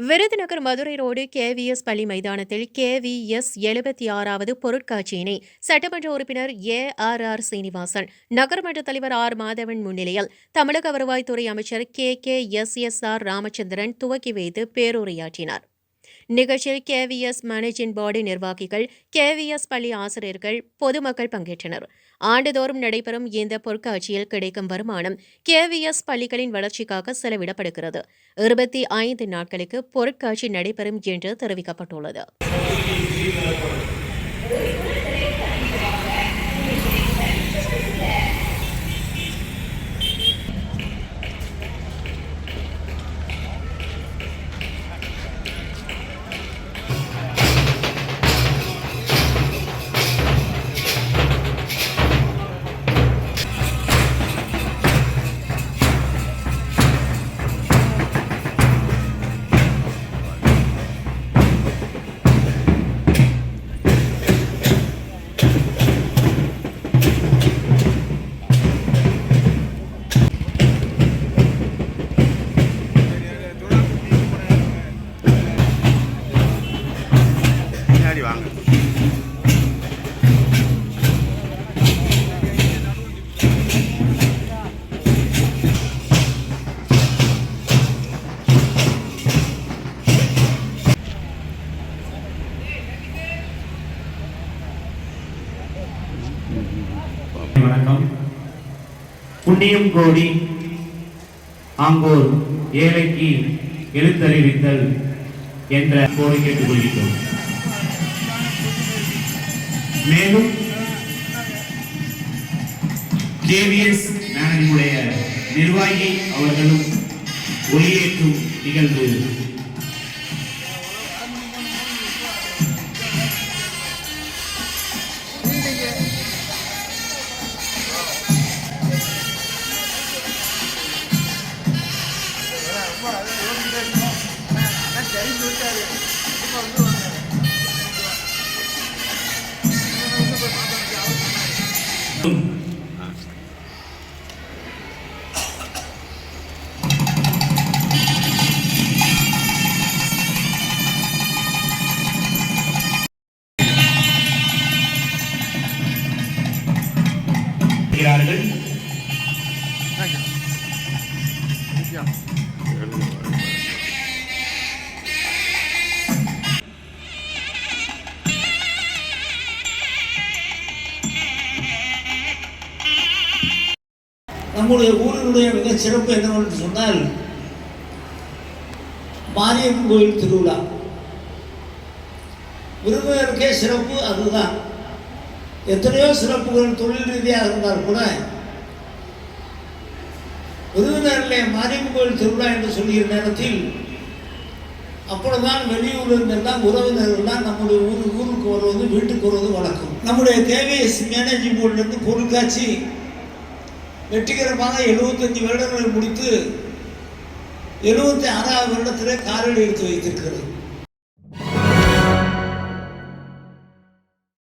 Virudhunagar Madurai road KVS பள்ளி மைதானத்தில் KVS 76வது பொருட்காட்சியினை சட்டமன்ற உறுப்பினர் ARR சீனிவாசன், நகர்மன்ற தலைவர் R மாதவன் முன்னிலையில் தமிழக வருவாய்த்துறை அமைச்சர் KKSSR ராமச்சந்திரன் துவக்கி வைத்து பேருரையாற்றினார். நிகழ்ச்சியில் கேவிஎஸ் மேனேஜிங் போர்டு நிர்வாகிகள், கேவிஎஸ் பள்ளி ஆசிரியர்கள், பொதுமக்கள் பங்கேற்றனர். ஆண்டுதோறும் நடைபெறும் இந்த பொருட்காட்சியில் கிடைக்கும் வருமானம் கேவிஎஸ் பள்ளிகளின் வளர்ச்சிக்காக செலவிடப்படுகிறது. 25 நாட்களுக்கு பொருட்காட்சி நடைபெறும் என்று தெரிவிக்கப்பட்டுள்ளது. வாங்க. வணக்கம். புண்ணியம் கோடி ஆங்கோர் ஏழைக்கு எழுத்தறிவித்தல் என்ற கோரி கேட்டுக்கொள்கிறோம். மேலும் கேவிஎஸ் மேனேஜுடைய நிர்வாகி அவர்களும் ஒளியேற்றும் நிகழ்வு நம்முடைய ஊரினுடைய மிக சிறப்பு என்னவென்று சொன்னால் மாரியம்மன் கோயில் திருவிழா. விருதுநகருக்கே சிறப்பு அதுதான். எத்தனையோ சிறப்புகள் தொழில் ரீதியாக இருந்தால் கூட விருதுநகரிலே மாரியம்மன் கோயில் திருவிழா என்று சொல்கிற நேரத்தில் அப்பொழுதுதான் வெளியூரிலிருந்தெல்லாம் உறவினர்கள்லாம் நம்முடைய ஊருக்கு வருவது, வீட்டுக்கு வருவது வழக்கம். நம்முடைய கேவிஎஸ் மேனேஜிங் போர்டிலிருந்து பொருட்காட்சி வெற்றிகரமாக 75 வருடங்களை முடித்து 76வது வருடத்திலே காலடி எடுத்து வைத்திருக்கிறது.